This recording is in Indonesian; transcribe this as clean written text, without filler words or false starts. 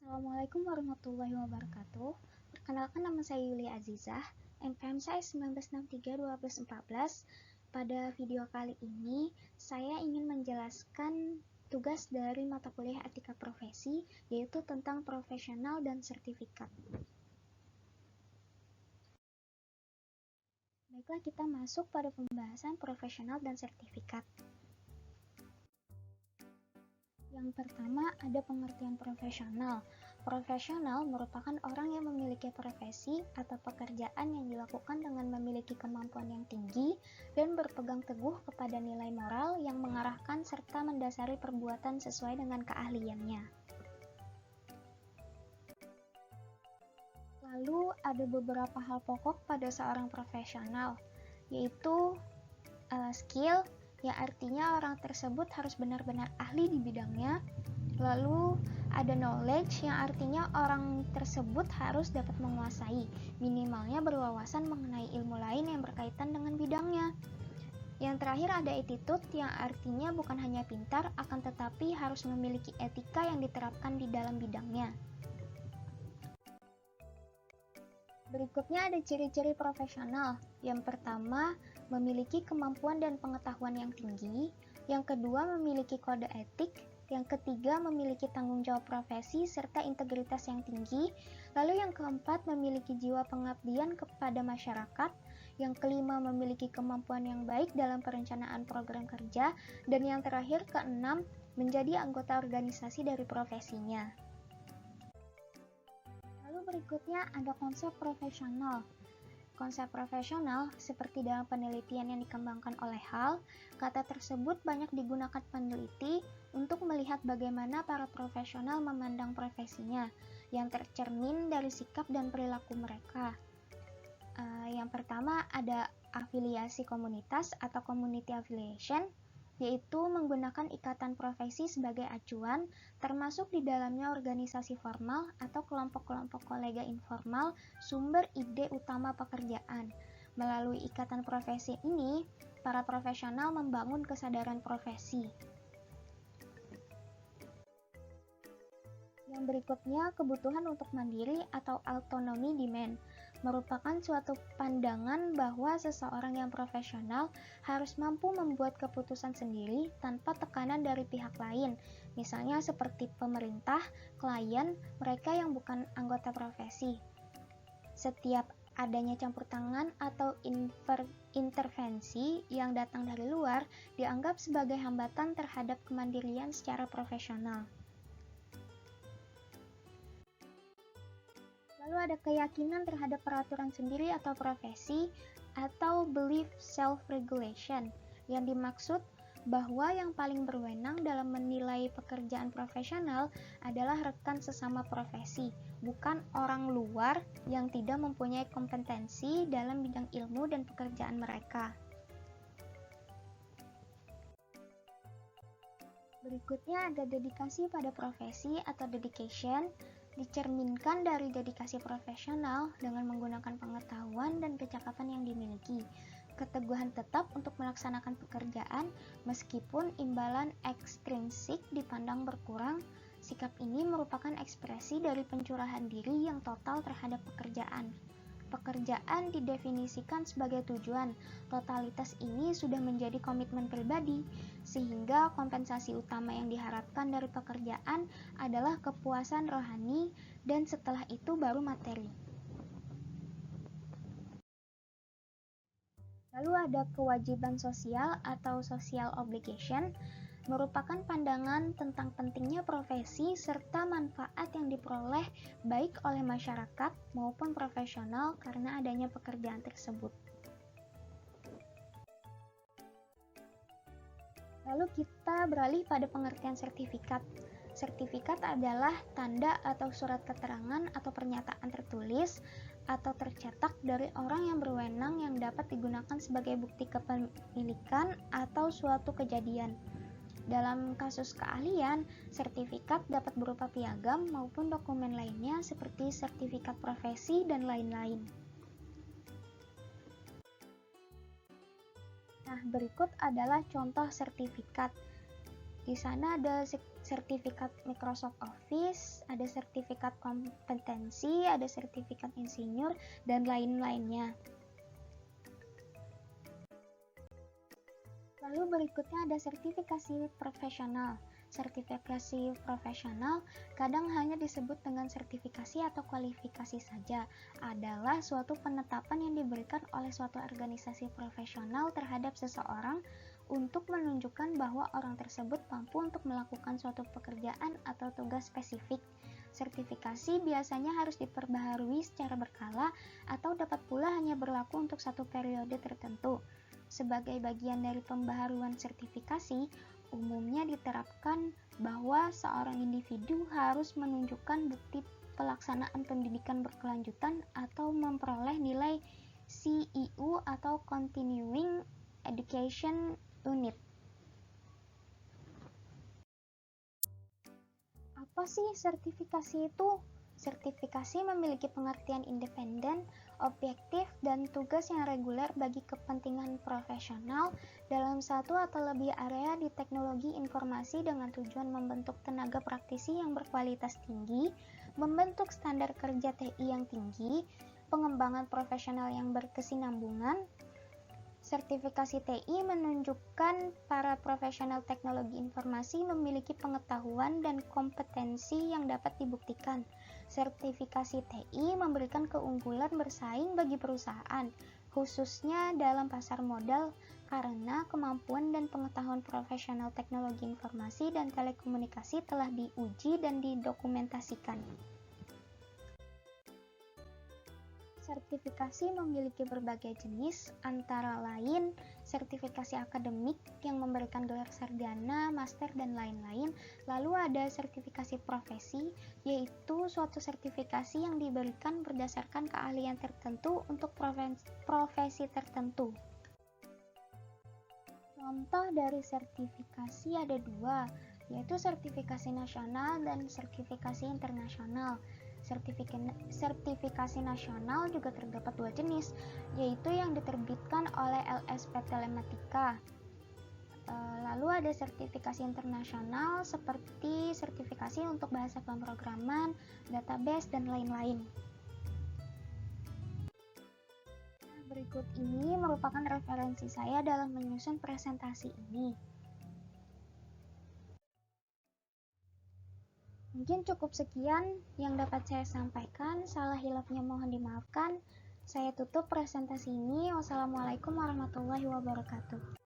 Assalamualaikum warahmatullahi wabarakatuh. Perkenalkan, nama saya Yulia Azizah, NPM saya 1963-1214. Pada video kali ini, saya ingin menjelaskan tugas dari mata kuliah etika profesi, yaitu tentang profesional dan sertifikat. Baiklah, kita masuk pada pembahasan profesional dan sertifikat. Yang pertama, ada pengertian profesional. Profesional merupakan orang yang memiliki profesi atau pekerjaan yang dilakukan dengan memiliki kemampuan yang tinggi dan berpegang teguh kepada nilai moral yang mengarahkan serta mendasari perbuatan sesuai dengan keahliannya. Lalu ada beberapa hal pokok pada seorang profesional, yaitu skill, yang artinya orang tersebut harus benar-benar ahli di bidangnya. Lalu ada knowledge, yang artinya orang tersebut harus dapat menguasai, minimalnya berwawasan mengenai ilmu lain yang berkaitan dengan bidangnya. Yang terakhir ada attitude, yang artinya bukan hanya pintar, akan tetapi harus memiliki etika yang diterapkan di dalam bidangnya. Berikutnya ada ciri-ciri profesional. Yang pertama, memiliki kemampuan dan pengetahuan yang tinggi. Yang kedua, memiliki kode etik. Yang ketiga, memiliki tanggung jawab profesi serta integritas yang tinggi. Lalu yang keempat, memiliki jiwa pengabdian kepada masyarakat. Yang kelima, memiliki kemampuan yang baik dalam perencanaan program kerja. Dan yang terakhir, keenam, menjadi anggota organisasi dari profesinya. Berikutnya ada konsep profesional. Konsep profesional, seperti dalam penelitian yang dikembangkan oleh Hall, kata tersebut banyak digunakan peneliti untuk melihat bagaimana para profesional memandang profesinya, yang tercermin dari sikap dan perilaku mereka. Yang pertama ada afiliasi komunitas atau community affiliation, yaitu menggunakan ikatan profesi sebagai acuan, termasuk di dalamnya organisasi formal atau kelompok-kelompok kolega informal sumber ide utama pekerjaan. Melalui ikatan profesi ini, para profesional membangun kesadaran profesi. Yang berikutnya, kebutuhan untuk mandiri atau autonomy demand, merupakan suatu pandangan bahwa seseorang yang profesional harus mampu membuat keputusan sendiri tanpa tekanan dari pihak lain, misalnya seperti pemerintah, klien, mereka yang bukan anggota profesi. Setiap adanya campur tangan atau intervensi yang datang dari luar dianggap sebagai hambatan terhadap kemandirian secara profesional. Lalu ada keyakinan terhadap peraturan sendiri atau profesi, atau belief self-regulation, yang dimaksud bahwa yang paling berwenang dalam menilai pekerjaan profesional adalah rekan sesama profesi, bukan orang luar yang tidak mempunyai kompetensi dalam bidang ilmu dan pekerjaan mereka. Berikutnya ada dedikasi pada profesi atau dedication, dicerminkan dari dedikasi profesional dengan menggunakan pengetahuan dan kecakapan yang dimiliki, keteguhan tetap untuk melaksanakan pekerjaan meskipun imbalan ekstrinsik dipandang berkurang. Sikap ini merupakan ekspresi dari pencurahan diri yang total terhadap pekerjaan. Pekerjaan didefinisikan sebagai tujuan. Totalitas ini sudah menjadi komitmen pribadi, sehingga kompensasi utama yang diharapkan dari pekerjaan adalah kepuasan rohani, dan setelah itu baru materi. Lalu ada kewajiban sosial atau social obligation, merupakan pandangan tentang pentingnya profesi serta manfaat yang diperoleh baik oleh masyarakat maupun profesional karena adanya pekerjaan tersebut. Lalu kita beralih pada pengertian sertifikat. Sertifikat adalah tanda atau surat keterangan atau pernyataan tertulis atau tercetak dari orang yang berwenang yang dapat digunakan sebagai bukti kepemilikan atau suatu kejadian. Dalam kasus keahlian, sertifikat dapat berupa piagam maupun dokumen lainnya seperti sertifikat profesi dan lain-lain. Nah, berikut adalah contoh sertifikat. Di sana ada sertifikat Microsoft Office, ada sertifikat kompetensi, ada sertifikat insinyur, dan lain-lainnya. Lalu berikutnya ada sertifikasi profesional. Sertifikasi profesional kadang hanya disebut dengan sertifikasi atau kualifikasi saja, adalah suatu penetapan yang diberikan oleh suatu organisasi profesional terhadap seseorang untuk menunjukkan bahwa orang tersebut mampu untuk melakukan suatu pekerjaan atau tugas spesifik. Sertifikasi biasanya harus diperbaharui secara berkala atau dapat pula hanya berlaku untuk satu periode tertentu. Sebagai bagian dari pembaharuan sertifikasi, umumnya diterapkan bahwa seorang individu harus menunjukkan bukti pelaksanaan pendidikan berkelanjutan atau memperoleh nilai CEU atau Continuing Education Unit. Apa sih sertifikasi itu? Sertifikasi memiliki pengertian independen, objektif, dan tugas yang reguler bagi kepentingan profesional dalam satu atau lebih area di teknologi informasi dengan tujuan membentuk tenaga praktisi yang berkualitas tinggi, membentuk standar kerja TI yang tinggi, pengembangan profesional yang berkesinambungan. Sertifikasi TI menunjukkan para profesional teknologi informasi memiliki pengetahuan dan kompetensi yang dapat dibuktikan. Sertifikasi TI memberikan keunggulan bersaing bagi perusahaan, khususnya dalam pasar modal, karena kemampuan dan pengetahuan profesional teknologi informasi dan telekomunikasi telah diuji dan didokumentasikan. Sertifikasi memiliki berbagai jenis, antara lain sertifikasi akademik yang memberikan gelar sarjana, master, dan lain-lain. Lalu ada sertifikasi profesi, yaitu suatu sertifikasi yang diberikan berdasarkan keahlian tertentu untuk profesi tertentu. Contoh dari sertifikasi ada dua, yaitu sertifikasi nasional dan sertifikasi internasional. Sertifikasi nasional juga terdapat dua jenis, yaitu yang diterbitkan oleh LSP Telematika. Lalu ada sertifikasi internasional seperti sertifikasi untuk bahasa pemrograman, database, dan lain-lain. Berikut ini merupakan referensi saya dalam menyusun presentasi ini. Mungkin cukup sekian yang dapat saya sampaikan, salah hilafnya mohon dimaafkan. Saya tutup presentasi ini. Wassalamualaikum warahmatullahi wabarakatuh.